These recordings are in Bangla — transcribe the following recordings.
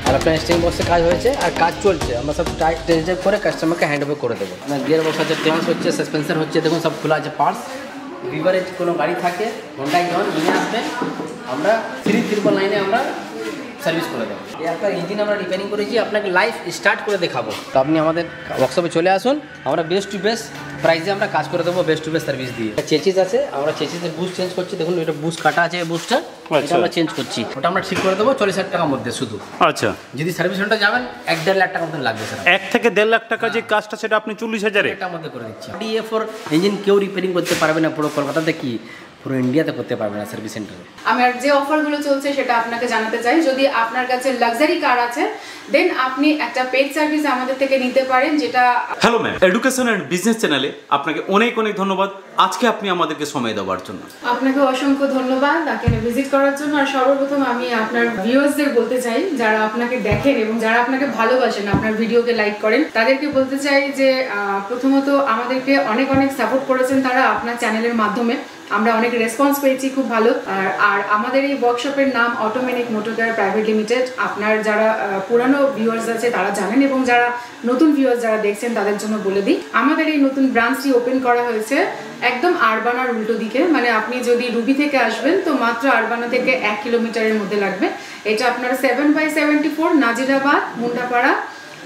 আর আপনার স্টিয়ারিং বক্সে কাজ হয়েছে আর কাজ চলছে, আমরা সব টেস্ট ড্রাইভ করে কাস্টমারকে হ্যান্ড ওভার করে দেবো। আপনার গিয়ার বক্স আছে, ক্লাচ হচ্ছে, সাসপেন্সার হচ্ছে, দেখুন সব খোলা আছে পার্টস। ভিভারেজ কোনো গাড়ি থাকে হোন্ডা ইয়ন নিয়ে আসবেন, আমরা 399 আমরা সার্ভিস করে দেবো। এই আপনার ইঞ্জিন আমরা রিপেয়ারিং করেছি, আপনাকে লাইভ স্টার্ট করে দেখাবো। তো আপনি আমাদের ওয়ার্কশপে চলে আসুন, আমরা বেস্ট টু বেস্ট প্রাইসে আমরা কাজ করে দেবো, বেস্ট টু বেস্ট সার্ভিস দিয়ে। চেচিস আছে, আমরা চেচিসের বুস্ট চেঞ্জ করছি, দেখুন এটা বুস্ট কাটা আছে, বুস্টটা এটা আমরা চেঞ্জ করছি, ওটা আমরা ঠিক করে দেবো 40,000 টাকার মধ্যে শুধু। আচ্ছা, যদি সার্ভিস সেন্টার যাবেন 1-1.5 লাখ টাকার মতন লাগবে স্যার। 1 থেকে 1.5 লাখ টাকা যে কাজটা সেটা আপনি 40,000 টাকার মধ্যে করে দিচ্ছি। DA4 ইঞ্জিন কেউ রিপেয়ারিং করতে পারবে না, পুরো কলকাতাতে কি পুরো ইন্ডিয়াতে করতে পারবে না সার্ভিস সেন্টারে। আমার যে অফারগুলো চলছে সেটা আপনাকে জানাতে চাই। যদি আপনার কাছে লাক্সারি কার আছে দেন আপনি একটা পেড সার্ভিস আমাদের থেকে নিতে পারেন, যেটা। Hello ma'am, education and business চ্যানেলে আপনাকে অনেক অনেক ধন্যবাদ আজকে আপনি আমাদেরকে সময় দেওয়ার জন্য। আপনাকে অসংখ্য ধন্যবাদ এখানে ভিজিট করার জন্য। আর সর্বপ্রথম আমি আপনার ভিউয়ার্সদের বলতে চাই, যারা আপনাকে দেখেন এবং যারা আপনাকে ভালোবাসেন, আপনার ভিডিওকে লাইক করেন, তাদেরকে বলতে চাই যে প্রথমত আমাদেরকে অনেক অনেক সাপোর্ট করেছেন তারা আপনার চ্যানেলের মাধ্যমে, আমরা অনেক রেসপন্স পেয়েছি, খুব ভালো। আর আমাদের এই ওয়ার্কশপের নাম automatic motor care private limited. আপনার যারা পুরানো ভিউয়ার্স আছে তারা জানেন, এবং যারা নতুন ভিউয়ার্স যারা দেখছেন তাদের জন্য বলে দিই, আমাদের এই নতুন ব্রাঞ্চটি ওপেন করা হয়েছে একদম আরবানার উল্টো দিকে। মানে আপনি যদি রুবি থেকে আসবেন তো মাত্র আরবানা থেকে 1 কিলোমিটারের মধ্যে লাগবে। এটা আপনার 7/74 নাজিরাবাদ মুন্ডাপাড়া,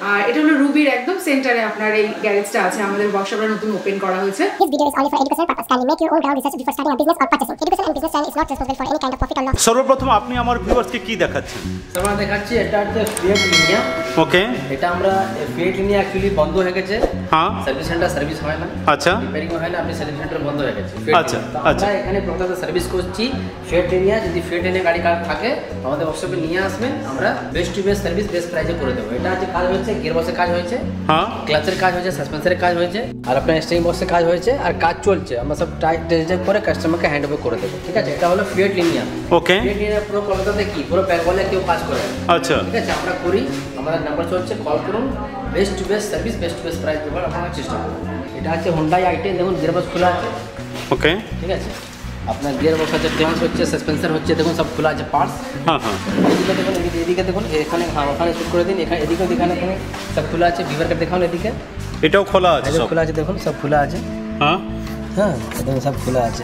আর এটা হলো রুবির একদম সেন্টারে আপনার এই গ্যারেজটা আছে। আমাদের ওয়ার্কশপটা নতুন ওপেন করা হয়েছে। This video is only for educational purpose. Kindly make your own ground research before starting a business or purchasing. Education and business channel is not responsible for any kind of profit or loss. সর্বপ্রথম আপনি আমার ভিউয়ার্সকে কি দেখাচ্ছেন? আমরা দেখাচ্ছি এটা হচ্ছে ফিয়েট লিনিয়া। ওকে, এটা আমরা ফিয়েট লিনিয়া অ্যাকচুয়ালি বন্ধ হয়ে গেছে। হ্যাঁ, সার্ভিস সেন্টার সার্ভিস হয় না। আচ্ছা, রিপেয়ারিং হয় না, আপনি সার্ভিস সেন্টার বন্ধ হয়ে গেছে। আচ্ছা, আচ্ছা, এখানে প্রত্যেকটা সার্ভিস করছি ফিয়েট লিনিয়া। যদি ফিয়েট লিনিয়া গাড়ি কার থাকে আমাদের ওয়ার্কশপে নিয়ে আসবেন, আমরা best to best service best প্রাইসে করে দেবো। এটা হচ্ছে কাজ হয়েছে, গিয়ার বক্সের কাজ হয়েছে, হ্যাঁ, ক্লাচের কাজ হয়েছে, সাসপেন্সারের কাজ হয়েছে, আর আপনার স্টিয়ারিং বক্সের কাজ হয়েছে আর কাজ চলছে, আমরা সব টেস্ট ড্রাইভ করে কাস্টমারকে হ্যান্ড ওভার করে দেবো। ঠিক আছে, এটা হলো ফিয়েট লিনিয়া। ওকে, ফিয়েট লিনিয়া পুরো কলকাতাতে কি পুরো বেঙ্গলে কেউ কাজ করে। আচ্ছা, ঠিক আছে, আমরা করি, আমাদের নাম্বার চলছে, কল করুন, best to best service best to best price দেওয়ার আমরা চেষ্টা করব। এটা হচ্ছে হোন্ডাই i10, দেখুন গিয়ার বক্স খোলা আছে। ওকে, ঠিক আছে, আপনার গিয়ার বক্স আছে, ক্লাচ হচ্ছে, সাসপেন্সার হচ্ছে, দেখুন সব খোলা আছে পার্টস। হ্যাঁ হ্যাঁ, এদিকে দেখুন, এদিকে দেখুন, এখানে হ্যাঁ ওখানে শুট করে দিন, এখানে এদিকে এখানে সব খোলা আছে। ভিভারকে দেখান, এদিকে এটাও খোলা আছে, সব খোলা আছে, দেখুন সব খোলা আছে। হ্যাঁ হ্যাঁ, দেখুন সব খোলা আছে।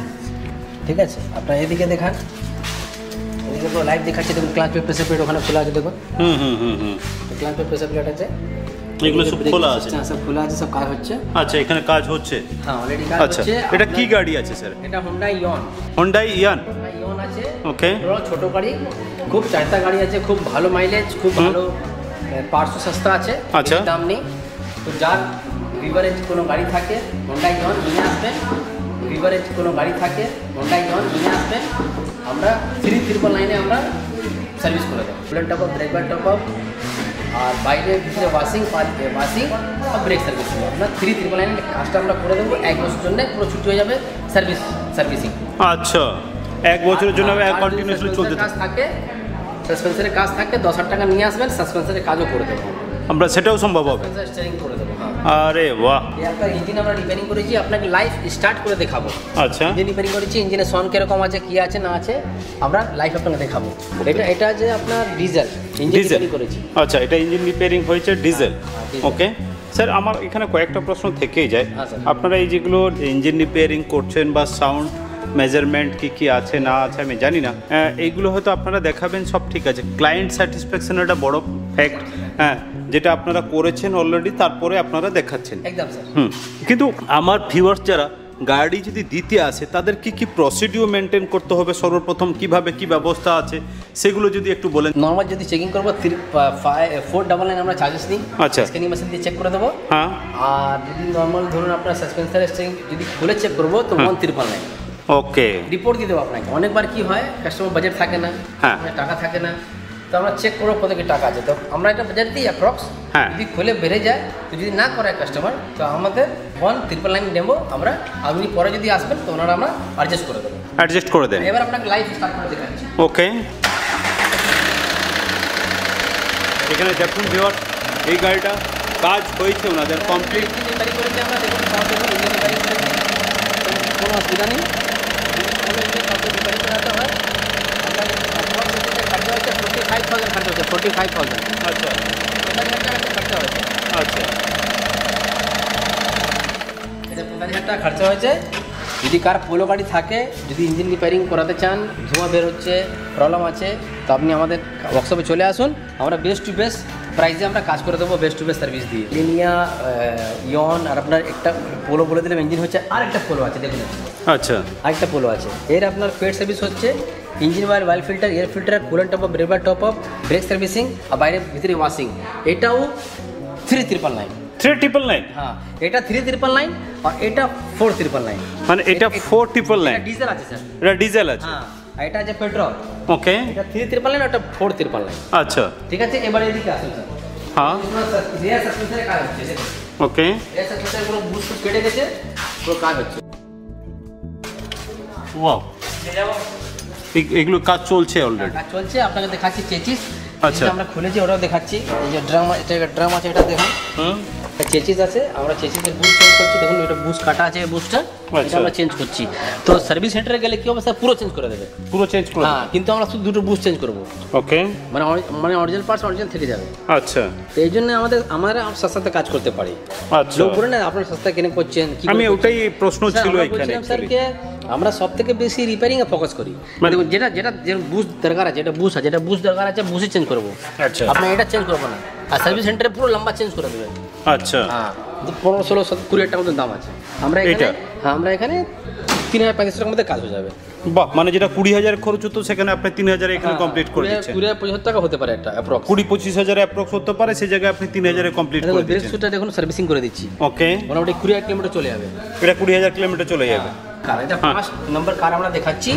ঠিক আছে, আপনার এদিকে দেখান, এদিকে পুরো লাইভ দেখাচ্ছে, দেখুন ক্লাচ পে প্রেসার প্লেট ওখানে খোলা আছে, দেখুন হুম হুম হুম হুম, ক্লাচ পে প্রেসার প্লেট আছে, এগুলো সব খোলা আছে। সব খোলা আছে, সব কাজ হচ্ছে। আচ্ছা, এখানে কাজ হচ্ছে। হ্যাঁ, অলরেডি কাজ আচ্ছা, হচ্ছে। এটা কি গাড়ি আছে স্যার? এটা হোন্ডাই ইয়ন। হোন্ডাই ইয়ান। হোন্ডাই ইয়ন আছে। ওকে, ছোট গাড়ি, খুব চারটা গাড়ি আছে, খুব ভালো মাইলেজ, খুব ভালো পার্টসও সস্তা আছে, আচ্ছা, দাম নেই। তো যার ভিভারেজ কোনো গাড়ি থাকে হোন্ডাই ইয়ন নিয়ে আসবেন, ভিভারেজ কোনো গাড়ি থাকে হোন্ডাই ইয়ন নিয়ে আসবেন, আমরা 399 আমরা সার্ভিস করে দেবো। ফুলের টপ আপ, ব্রেকার টপ আপ, আর বাইরে ভিতরে ওয়াশিং আর ব্রেক সার্ভিস আপনার 399 কাজটা আমরা করে দেবো। 1 বছরের জন্য পুরো ছুটি হয়ে যাবে সার্ভিসিং। আচ্ছা, 1 বছরের জন্য কন্টিনিউয়াসলি চলতে কাজ থাকে, সাসপেন্সারের কাজ থাকে, 10,000 টাকা নিয়ে আসবেন, সাসপেন্সারের কাজও করে দেবো আমরা, সেটাও সম্ভব হবে। স্টিয়ারিং করে দেবো। আরে বাহ, এই আপনার ইঞ্জিন আমরা রিপেয়ারিং করেছি, আপনাকে লাইভ স্টার্ট করে দেখাবো। আচ্ছা, ইঞ্জিন রিপেয়ারিং করেছি, ইঞ্জিনের সন কিরকম আছে, কি আছে না আছে, আমরা লাইভ আপনাকে দেখাবো। এটা যে আপনার ডিজেল ইঞ্জিন রিপেয়ারিং করেছি। আচ্ছা, এটা ইঞ্জিন রিপেয়ারিং হয়েছে ডিজেল। ওকে স্যার, আমার এখানে কয়েকটা প্রশ্ন থেকেই যায়। আপনারা এই যেগুলো ইঞ্জিন রিপেয়ারিং করছেন বা সাউন্ড মেজারমেন্ট কি আছে না আছে আমি জানি না, এইগুলো হয়তো আপনারা দেখাবেন, সব ঠিক আছে। ক্লায়েন্ট স্যাটিসফ্যাকশন একটা বড় ফ্যাক্ট, হ্যাঁ, যেটা আপনারা করেছেন অলরেডি, তারপরে আপনারা দেখাচ্ছেন। একদম স্যার। কিন্তু আমার ভিউয়ার্স যারা গাড়ি যদি দিতে আসে তাদের কি প্রসিডিওর মেনটেন করতে হবে, সর্বপ্রথম কিভাবে কি ব্যবস্থা আছে সেগুলো যদি একটু বলেন। নর্মাল যদি চেকিং করবো 499 আমরা চার্জেস নিই। আচ্ছা, স্ক্যানিং মেশিন দিয়ে চেক করে দেবো। হ্যাঁ, আর যদি নর্মাল ধরুন আপনার সাসপেন্সার স্টিয়ারিং যদি খুলে চেক করবো তো 199। ওকে, রিপোর্ট দিয়ে দেবো আপনাকে। অনেকবার কি হয়, কাস্টমার বাজেট থাকে না, হ্যাঁ, টাকা থাকে না, তো আমরা চেক করবো কত কি টাকা আছে, তো আমরা একটা বাজেট দিই অ্যাপ্রক্স। হ্যাঁ, যদি খুলে বেড়ে যায়, তো যদি না করে কাস্টমার, তো আমাদের 199 নেবো আমরা। আপনি পরে যদি আসবেন তো ওনারা আমরা অ্যাডজাস্ট করে দেবো। অ্যাডজাস্ট করে দেন। এবার আপনাকে লাইভ স্টার্ট করে দেখাচ্ছি। ওকে, এখানে দেখুন ভিউয়ার, এই গাড়িটা কাজ হয়েছে ওনাদের কমপ্লিট। রিপেয়ারিং করেছি আমরা, দেখুন সব দেখুন ইঞ্জিন রিপেয়ারিং করেছি, কোনো অসুবিধা নেই। রিপেয়ারিং করাতে হয় আপনার খরচা হচ্ছে 45,000 খরচা হচ্ছে 45,000। আচ্ছা 45,000 টাকা খরচা হয়েছে। আচ্ছা এটা 45,000 টাকা খরচা হয়েছে। যদি কার পোলো গাড়ি থাকে, যদি ইঞ্জিন রিপেয়ারিং করাতে চান, ধোঁয়া বের হচ্ছে, প্রবলেম আছে, তো আপনি আমাদের ওয়ার্কশপে চলে আসুন। আমরা বেস্ট টু বেস্ট প্রাইসে আমরা কাজ করে দেবো, বেস্ট টু বেস্ট সার্ভিস দিয়ে। লিনিয়া, ইয়ন, আর আপনার একটা পোলো বলে দিলাম ইঞ্জিন হচ্ছে, আর একটা পোলো আছে দেখুন, আচ্ছা আরেকটা পোলো আছে। এর আপনার পেড সার্ভিস হচ্ছে engine oil filter, air filter, coolant top up, brake top up, brake servicing, আর বাইরে ভিতরে ওয়াশিং। এটাও 3,999। 3,999 হ্যাঁ, এটা 3,999 আর এটা 4,999। মানে এটা 4,999 ডিজেল আছে স্যার। এটা ডিজেল আছে। হ্যাঁ, আর এটা আছে পেট্রোল। ওকে এটা 3,999, এটা 4,999। আচ্ছা ঠিক আছে, এবারে এদিকে আসুন স্যার। হ্যাঁ রিয়ার সাসপেন্সরের কাজ হচ্ছে দেখুন। ওকে রিয়ার সাসপেন্সরের পুরো বুশ কেটে গেছে, পুরো কাজ হচ্ছে। ওয়াও এগুলো কাজ চলছে অলরেডি। কাজ চলছে, আপনাকে দেখাচ্ছি চেচিস। আচ্ছা। আমরা খুলেছি, ওটাও দেখাচ্ছি। এই যে ড্রাম, এটা ড্রাম আছে, এটা দেখুন। হুম চেচিস আছে, আমরা চেচিসের বুশ চেঞ্জ করছি। দেখুন এটা বুশ কাটা আছে, এই বুশটা এটা আমরা চেঞ্জ করছি। তো সার্ভিস সেন্টারে গেলে কি হবে স্যার, পুরো চেঞ্জ করে দেবে। পুরো চেঞ্জ করে হ্যাঁ, কিন্তু আমরা শুধু দুটো বুশ চেঞ্জ করবো, ওকে মানে অরিজিনাল পার্টস অরিজিনাল থেকে যাবে। আচ্ছা তো এই জন্য আমরা সস্তাতে কাজ করতে পারি। আচ্ছা লোক বলে না আপনার সস্তা কিনে করছেন কি, আমি ওটাই প্রশ্ন ছিল এখানে স্যারকে আমরা সব থেকে বেশি রিপেয়ারিং এ ফোকাস করি। মানে দেখুন যেটা যেটা বুশ দরকার আছে, যেটা বুশ আছে, যেটা বুশ দরকার আছে বুশই চেঞ্জ করবো। আচ্ছা আপনি এটা চেঞ্জ করবো না, আর সার্ভিস সেন্টারে পুরো লম্বা চেঞ্জ করে দেবেন। আচ্ছা হ্যাঁ, 15, 16, 20 টাকার মতো দাম আছে। আমরা এখানে, এটা? হ্যাঁ, আমরা এখানে 3,500 টাকার মধ্যে কাজ হয়ে যাবে। বাহ, মানে যেটা 20,000 খরচ হতো সেখানে আপনি 3,000 এখানে কমপ্লিট করে দিচ্ছেন। 20,000-25,000 টাকা হতে পারে একটা অ্যাপ্রক্স। 20-25,000 অ্যাপ্রক্স হতে পারে, সেই জায়গায় আপনি 3,000 কমপ্লিট করে ব্রেক দিচ্ছেন। সুটটা দেখুন সার্ভিসিং করে দিচ্ছি, ওকে মোটামুটি 20,000 কিলোমিটার চলে যাবে। এটা 20,000 কিলোমিটার চলে যাবে। কার এটা 5 নম্বর কার আমরা দেখাচ্ছি।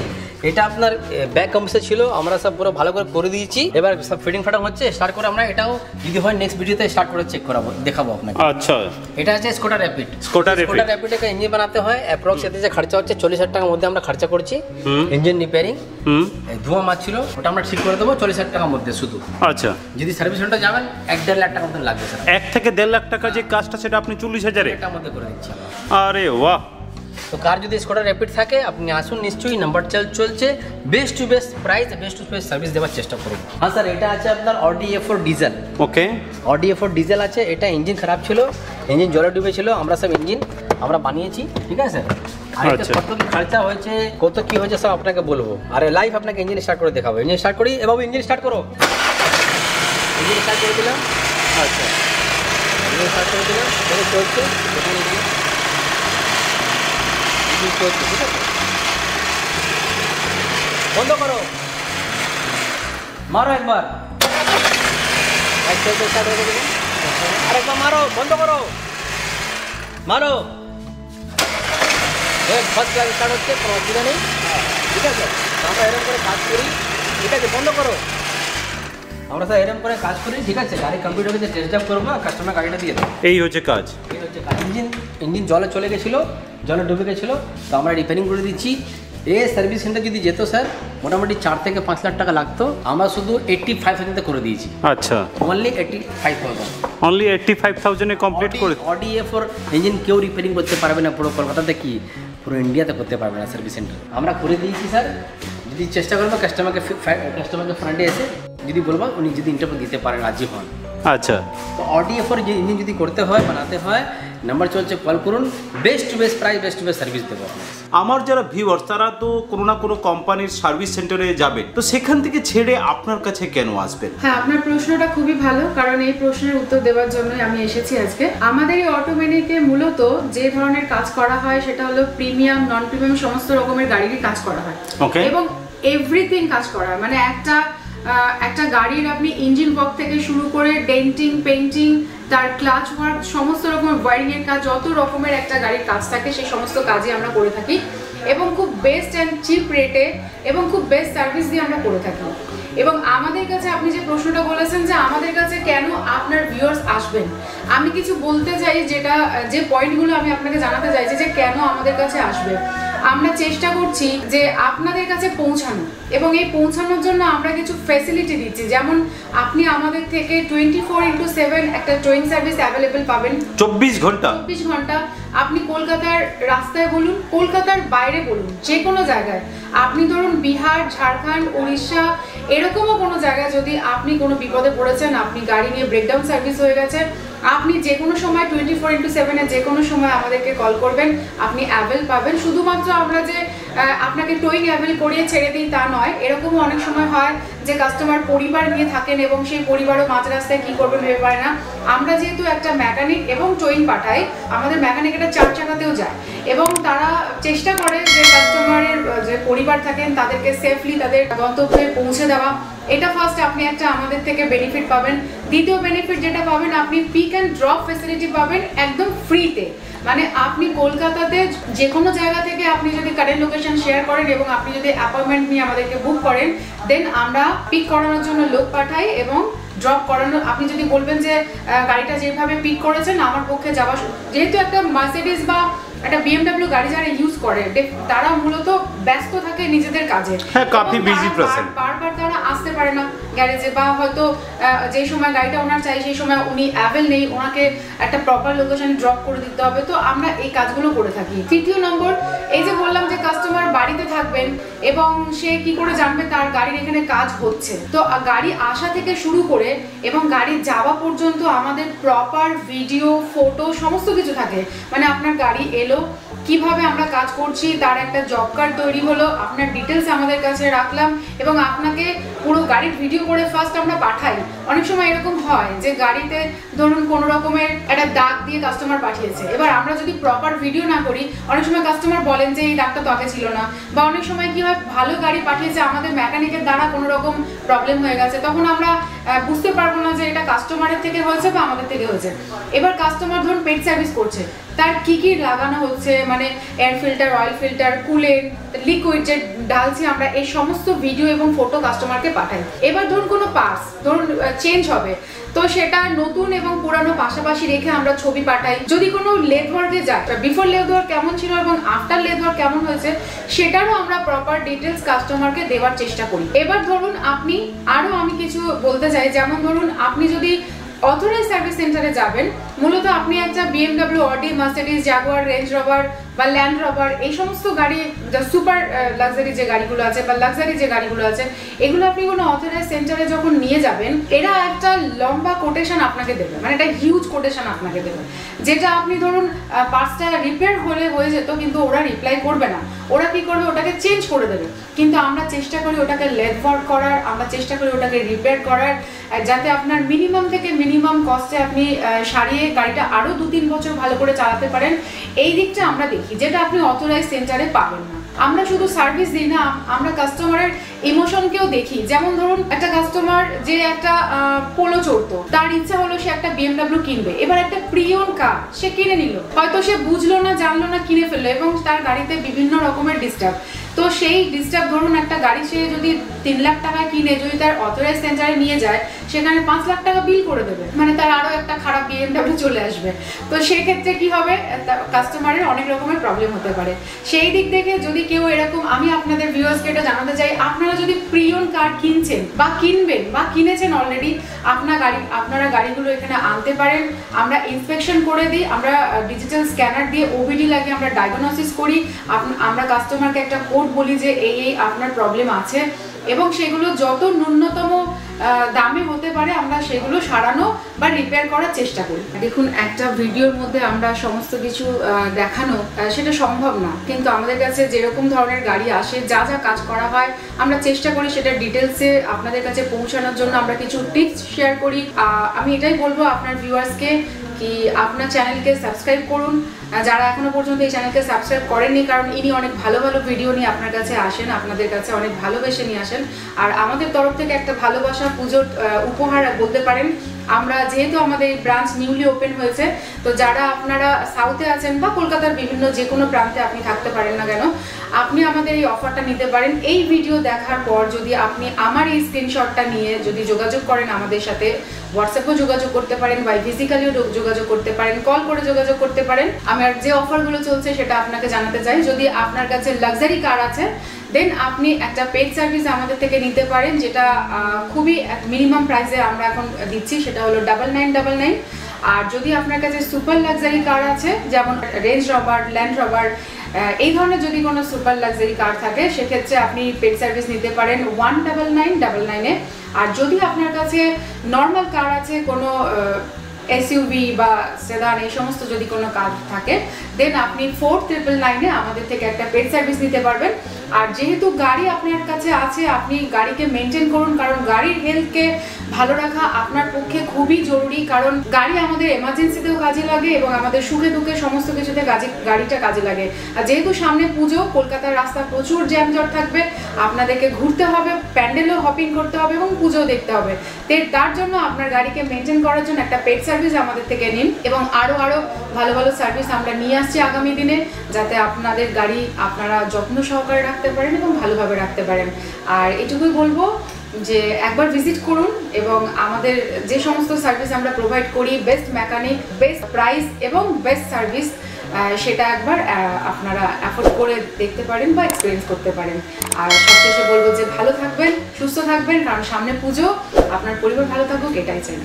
এটা আপনার ব্যাক কম্পিউটার ছিল, আমরা সব পুরো ভালো করে দিয়েছি। এবার সব ফিটিং ফাটাং হচ্ছে, স্টার্ট করে আমরা এটাও যদি হয় নেক্সট ভিডিওতে স্টার্ট করে চেক করাবো, দেখাবো আপনাকে। আচ্ছা এটা আছে Skoda rapid. Skoda rapid. Skoda rapid একটা ইঞ্জিন বানাতে হয়, অ্যাপ্রক্স এতে যে খরচা হচ্ছে 40,000 টাকার মধ্যে আমরা খরচা করছি। ইঞ্জিন রিপেয়ারিং, ধোঁয়া মারছিল ওটা আমরা ঠিক করে দেবো 40,000 টাকার মধ্যে শুধু। আচ্ছা, যদি সার্ভিস সেন্টার যাবেন 1-1.5 লাখ টাকার মতন লাগবে স্যার। 1 থেকে 1.5 লাখ টাকা যে কাজটা সেটা আপনি 40,000 টাকার মধ্যে করে দিচ্ছি আমরা। আরে বাহ। তো কার যদি স্কোডা র্যাপিড থাকে আপনি আসুন, নিশ্চয়ই নাম্বার চলছে, best to best price, best to best service দেওয়ার চেষ্টা করব। হ্যাঁ স্যার, এটা আছে আপনার অডি A4 ডিজেল। ওকে, অডি A4 ডিজেল আছে। এটা ইঞ্জিন খারাপ ছিল, ইঞ্জিন জলে ডুবেছিল, আমরা সব ইঞ্জিন আমরা বানিয়েছি, ঠিক আছে। আর এটা আচ্ছা। কত কি খরচা হয়েছে, কত কি হয়েছে সব আপনাকে বলবো। আর লাইভ আপনাকে ইঞ্জিন স্টার্ট করে দেখাবো। ইঞ্জিন স্টার্ট করি, এ বাবু ইঞ্জিন স্টার্ট করো। ইঞ্জিন স্টার্ট করে দিলাম। আচ্ছা ইঞ্জিন স্টার্ট করে দিলাম, এটা চলছে, দেখুন ইঞ্জিন চলছে, ঠিক আছে। বন্ধ করো, মারো একবার, স্টার্ট হয়ে গেছে। আরেকবার মারো, বন্ধ করো, মারো। ফার্স্ট ক্লাস স্টার্ট হচ্ছে, কোনো অসুবিধা নেই, ঠিক আছে। আমরা এরকম করে কাজ করি, ঠিক আছে। বন্ধ করো, আমরা স্যার এরকম করে কাজ করি, ঠিক আছে। গাড়ি কম্পিউটারে যে টেস্ট ড্রাইভ করবো, কাস্টমার গাড়িটা দিয়ে দেবো। এই হচ্ছে কাজ। এই হচ্ছে কাজ। ইঞ্জিন জলে চলে গেছিলো, জলে ডুবে গেছিলো, তো আমরা রিপেয়ারিং করে দিচ্ছি। এই সার্ভিস সেন্টার যদি যেত স্যার, মোটামুটি 4 থেকে 5 লাখ টাকা লাগতো, আমরা শুধু 85,000 করে দিয়েছি। আচ্ছা, অনলি 85,000। অনলি 85,000 কমপ্লিট করে। অডি A4 ইঞ্জিন কেউ রিপেয়ারিং করতে পারবে না, পুরো কলকাতাতে কি পুরো ইন্ডিয়াতে করতে পারবে না সার্ভিস সেন্টার। আমরা করে দিয়েছি স্যার। যদি চেষ্টা করবো কাস্টমারকে ফ্রন্টে এসে যদি বলবো, উনি যদি ইন্টারভিউ দিতে পারেন, রাজি হন। আচ্ছা, তো অডি A4 ইঞ্জিন যদি করতে হয়, বানাতে হয়, নাম্বার চলছে, কল করুন, best to best price, best to best service দেবো। আমার যারা ভিউয়ার্স তারা তো কোনো না কোনো কোম্পানির সার্ভিস সেন্টারে যাবে, তো সেখান থেকে ছেড়ে আপনার কাছে কেন আসবেন? হ্যাঁ, আপনার প্রশ্নটা খুবই ভালো, কারণ এই প্রশ্নের উত্তর দেওয়ার জন্যই আমি এসেছি আজকে। আমাদের এই অটোমেনিকে মূলত যে ধরনের কাজ করা হয় সেটা হলো প্রিমিয়াম, নন প্রিমিয়াম সমস্ত রকমের গাড়িরই কাজ করা হয়। ওকে, এবং এভরিথিং কাজ করা হয়, মানে একটা গাড়ির আপনি ইঞ্জিন ওয়ার্ক থেকে শুরু করে ডেন্টিং, পেইন্টিং, তার ক্লাচ ওয়ার্ক, সমস্ত রকমের ওয়ারিং এর কাজ, যত রকমের একটা গাড়ির কাজ থাকে সেই সমস্ত কাজই আমরা করে থাকি, এবং খুব বেস্ট অ্যান্ড চিপ রেটে এবং খুব বেস্ট সার্ভিস দিয়ে আমরা করে থাকি। এবং আমাদের কাছে আপনি যে প্রশ্নটা বলেছেন যে আমাদের কাছে কেন আপনার ভিউয়ার্স আসবেন, আমি কিছু বলতে চাই, যেটা যে পয়েন্টগুলো আমি আপনাকে জানাতে চাইছি যে কেন আমাদের কাছে আসবে। আমরা চেষ্টা করছি যে আপনাদের কাছে পৌঁছানো, এবং এই পৌঁছানোর জন্য আমরা কিছু ফ্যাসিলিটি দিচ্ছি। যেমন আপনি আমাদের থেকে 24x7 একটা ট্রেন সার্ভিস অ্যাভেলেবেল পাবেন। 24 ঘন্টা। আপনি কলকাতার রাস্তায় বলুন, কলকাতার বাইরে বলুন, যে কোনো জায়গায় আপনি ধরুন বিহার, ঝাড়খণ্ড, উড়িষ্যা, এরকমও কোনো জায়গায় যদি আপনি কোনো বিপদে পড়েছেন, আপনি গাড়ি নিয়ে ব্রেকডাউন সার্ভিস হয়ে গেছে, আপনি যে কোনো সময় 24x7 যে কোনো সময় আমাদেরকে কল করবেন, আপনি অ্যাভেল পাবেন। শুধুমাত্র আমরা যে আপনাকে টোয়িং অ্যাভেল করিয়ে ছেড়ে দিই তা নয়, এরকমও অনেক সময় হয় যে কাস্টমার পরিবার নিয়ে থাকেন এবং সেই পরিবারও মাঝ রাস্তায় কী করবেন ভেবে পায় না। আমরা যেহেতু একটা মেকানিক এবং টোয়িং পাঠাই, আমাদের মেকানিক এটা 4 চাকাতেও যায় এবং তারা চেষ্টা করে যে কাস্টমারের যে পরিবার থাকেন তাদেরকে সেফলি তাদের গন্তব্যে পৌঁছে দেওয়া। এটা ফার্স্ট আপনি একটা আমাদের থেকে বেনিফিট পাবেন। দ্বিতীয় বেনিফিট যেটা পাবেন, আপনি পিক অ্যান্ড ড্রপ ফ্যাসিলিটি পাবেন একদম ফ্রিতে। মানে আপনি কলকাতাতে যে কোনো জায়গা থেকে আপনি যদি কারেন্ট লোকেশন শেয়ার করেন এবং আপনি যদি অ্যাপয়েন্টমেন্ট নিয়ে আমাদেরকে বুক করেন, দেন আমরা পিক করানোর জন্য লোক পাঠাই এবং ড্রপ করানো। আপনি যদি বলবেন যে গাড়িটা যেভাবে পিক করেছেন আমার পক্ষে যাওয়া, যেহেতু একটা মার্সিডিজ বা একটা BMW গাড়ি যারা ইউজ করে তারা মূলত ব্যস্ত থাকে নিজেদের কাজে, হ্যাঁ কাফি বিজি পারসন, বারবার তারা আসতে পারে না গ্যারেজে, বা হয়তো যে সময় গাড়িটা ওনার চাই সেই সময় উনি অ্যাভেল নেই, ওনাকে একটা প্রপার লোকেশনে ড্রপ করে দিতে হবে। তো আমরা এই কাজগুলো করে থাকি। তৃতীয় নম্বর, এই যে বললাম যে কাস্টমার বাড়িতে থাকবেন এবং সে কি করে জানবে তার গাড়ির এখানে কাজ হচ্ছে, তো গাড়ি আসা থেকে শুরু করে এবং গাড়ি যাওয়া পর্যন্ত আমাদের প্রপার ভিডিও, ফটো সমস্ত কিছু থাকে। মানে আপনার গাড়ি এলো, কিভাবে আমরা কাজ করছি তার একটা জব কার্ড তৈরি হলো, আপনার ডিটেলস আমাদের কাছে রাখলাম এবং আপনাকে পুরো গাড়ির ভিডিও করে ফার্স্ট আমরা পাঠাই। অনেক সময় এরকম হয় যে গাড়িতে ধরুন কোনো রকমের একটা দাগ দিয়ে কাস্টমার পাঠিয়েছে, এবার আমরা যদি প্রপার ভিডিও না করি, অনেক সময় কাস্টমার বলেন যে এই দাগটা তো আগে ছিল না, বা অনেক সময় কি হয় ভালো গাড়ি পাঠিয়েছে আমাদের মেকানিকের দ্বারা কোনো রকম প্রবলেম হয়ে গেছে, তখন আমরা বুঝতে পারবো না যে এটা কাস্টমারের থেকে হয়েছে বা আমাদের থেকে হয়েছে। এবার কাস্টমার ধরুন পেড সার্ভিস করছে, তার কি কি লাগানো হচ্ছে, মানে air filter, oil filter, coolant, liquid যে ঢালছি আমরা, এই সমস্ত ভিডিও এবং ফটো কাস্টমারকে পাঠাই। এবার ধরুন কোনো পার্টস ধরুন চেঞ্জ হবে, তো সেটা নতুন এবং পুরানো পাশাপাশি রেখে আমরা ছবি পাঠাই। যদি কোনো লেদ ওয়ার্কে যায়, বিফোর লেদ ওয়ার্ক কেমন ছিল এবং আফটার লেদ ওয়ার্ক কেমন হয়েছে, সেটারও আমরা প্রপার ডিটেলস কাস্টমারকে দেওয়ার চেষ্টা করি। এবার ধরুন আপনি আরও আমি কিছু বলতে চাই, যেমন ধরুন আপনি যদি অথরাইজ সার্ভিস সেন্টারে যাবেন, মূলত আপনি একটা BMW, Audi, Mercedes, Jaguar, range rover বা ল্যান্ড রোভার, এই সমস্ত গাড়ি সুপার লাক্সারি যে গাড়িগুলো আছে বা লাক্সারি যে গাড়িগুলো আছে, এগুলো আপনি কোনো অথরাইজ সেন্টারে যখন নিয়ে যাবেন, এরা একটা লম্বা কোটেশন আপনাকে দেবে, মানে একটা হিউজ কোটেশন আপনাকে দেবে, যেটা আপনি ধরুন পার্টসটা রিপেয়ার হয়ে যেত, কিন্তু ওরা রিপ্লাই করবে না, ওরা কি করবে ওটাকে চেঞ্জ করে দেবে। কিন্তু আমরা চেষ্টা করি ওটাকে লেদ ওয়ার্ক করার, আমরা চেষ্টা করি ওটাকে রিপেয়ার করার, যাতে আপনার মিনিমাম থেকে মিনিমাম কস্টে আপনি সারিয়ে গাড়িটা আরও 2-3 বছর ভালো করে চালাতে পারেন। এই দিকটা আমরা দেখি, যেটা আপনি অথরাইজ সেন্টারে পাবেন না। আমরা শুধু সার্ভিস দিই না, আমরা কাস্টমারের ইমোশনকেও দেখি। যেমন ধরুন একটা কাস্টমার যে একটা পোলো চড়তো, তার ইচ্ছা হলো সে একটা BMW কিনবে, এবার একটা প্রিয়ন কার সে কিনে নিল, হয়তো সে বুঝলো না, জানলো না, কিনে ফেললো এবং তার গাড়িতে বিভিন্ন রকমের ডিস্টার্ব। তো সেই ডিস্টার্ব ধরুন একটা গাড়ি সে যদি 3 লাখ টাকায় কিনে যদি তার অথরাইজ সেন্টারে নিয়ে যায়, সেখানে 5 লাখ টাকা বিল করে দেবে, মানে তার আরও একটা খারাপ BMW চলে আসবে। তো সেক্ষেত্রে কি হবে, কাস্টমারের অনেক রকমের প্রবলেম হতে পারে। সেই দিক থেকে যদি কেউ এরকম, আমি আপনাদের ভিউয়ার্সকে এটা জানাতে চাই, আপনারা যদি প্রিয়ন কার কিনছেন বা কিনবেন বা কিনেছেন অলরেডি, আপনারা গাড়িগুলো এখানে আনতে পারেন, আমরা ইন্সপেকশন করে দিই, আমরা ডিজিটাল স্ক্যানার দিয়ে OBD লাগিয়ে আমরা ডায়াগনোসিস করি, আমরা কাস্টমারকে একটা কোড বলি যে এই আপনার প্রবলেম আছে, এবং সেগুলো যত ন্যূনতম দামে হতে পারে আমরা সেগুলো সারানো বা রিপেয়ার করার চেষ্টা করি। দেখুন, একটা ভিডিওর মধ্যে আমরা সমস্ত কিছু দেখানো সেটা সম্ভব না, কিন্তু আমাদের কাছে যেরকম ধরনের গাড়ি আসে, যা যা কাজ করা হয়, আমরা চেষ্টা করি সেটা ডিটেলসে আপনাদের কাছে পৌঁছানোর জন্য আমরা কিছু টিপস শেয়ার করি। আমি এটাই বলবো আপনার ভিউয়ার্সকে কি আপনার চ্যানেলকে সাবস্ক্রাইব করুন, যারা এখনো পর্যন্ত এই চ্যানেলকে সাবস্ক্রাইব করেননি, কারণ ইনি অনেক ভালো ভালো ভিডিও নিয়ে আপনার কাছে আসেন, আপনাদের কাছে অনেক ভালোবেসে নিয়ে আসেন। আর আমাদের তরফ থেকে একটা ভালোবাসা পুজোর উপহার বলতে পারেন। আমরা যেহেতু আমাদের এই ব্রাঞ্চ নিউলি ওপেন হয়েছে, তো যারা আপনারা সাউথে আছেন বা কলকাতার বিভিন্ন যে কোনো প্রান্তে আপনি থাকতে পারেন না কেন, আপনি আমাদের এই অফারটা নিতে পারেন। এই ভিডিও দেখার পর যদি আপনি আমার এই স্ক্রিনশটটা নিয়ে যদি যোগাযোগ করেন আমাদের সাথে, হোয়াটসঅ্যাপেও যোগাযোগ করতে পারেন বা ফিজিক্যালিও যোগাযোগ করতে পারেন, কল করে যোগাযোগ করতে পারেন। আমার যে অফারগুলো চলছে সেটা আপনাকে জানাতে চাই। যদি আপনার কাছে লাক্সারি কার আছে, দেন আপনি একটা পেড সার্ভিস আমাদের থেকে নিতে পারেন, যেটা খুবই মিনিমাম প্রাইসে আমরা এখন দিচ্ছি, সেটা হলো 9999। আর যদি আপনার কাছে সুপার লাক্সারি কার আছে, যেমন রেঞ্জ রভার, ল্যান্ড রভার, এই ধরনের যদি কোনো সুপার লাক্সারি কার থাকে, সেক্ষেত্রে আপনি পেড সার্ভিস নিতে পারেন 19999-এ। আর যদি আপনার কাছে নর্মাল কার আছে, কোনো এসইউভি বা সেদান, এই সমস্ত যদি কোনো কার থাকে, দেন আপনি 4999-এ আমাদের থেকে একটা পেড সার্ভিস নিতে পারবেন। আর যেহেতু গাড়ি আপনার কাছে আছে, আপনি গাড়িকে মেনটেন করুন, কারণ গাড়ির হেলথকে ভালো রাখা আপনার পক্ষে খুবই জরুরি। কারণ গাড়ি আমাদের এমার্জেন্সিতেও কাজে লাগে এবং আমাদের সুখে দুঃখে সমস্ত কিছুতে গাড়িটা কাজে লাগে। আর যেহেতু সামনে পুজো, কলকাতার রাস্তা প্রচুর জ্যামজট থাকবে, আপনাদেরকে ঘুরতে হবে, প্যান্ডেলও হপিং করতে হবে এবং পুজোও দেখতে হবে। তার জন্য আপনার গাড়িকে মেনটেন করার জন্য একটা পেড সার্ভিস আমাদের থেকে নিন। এবং আরও ভালো ভালো সার্ভিস আমরা নিয়ে আসছি আগামী দিনে, যাতে আপনাদের গাড়ি আপনারা যত্ন সহকারে রাখতে পারেন এবং ভালোভাবে রাখতে পারেন। আর এটুকুই বলবো যে একবার ভিজিট করুন এবং আমাদের যে সমস্ত সার্ভিস আমরা প্রোভাইড করি, বেস্ট মেকানিক, বেস্ট প্রাইস এবং বেস্ট সার্ভিস, সেটা একবার আপনারা অ্যাফোর্ড করে দেখতে পারেন বা এক্সপিরিয়েন্স করতে পারেন। আর সবশেষে বলবো যে ভালো থাকবেন, সুস্থ থাকবেন, কারণ সামনে পুজো, আপনার পরিবার ভালো থাকুক, এটাই চাই।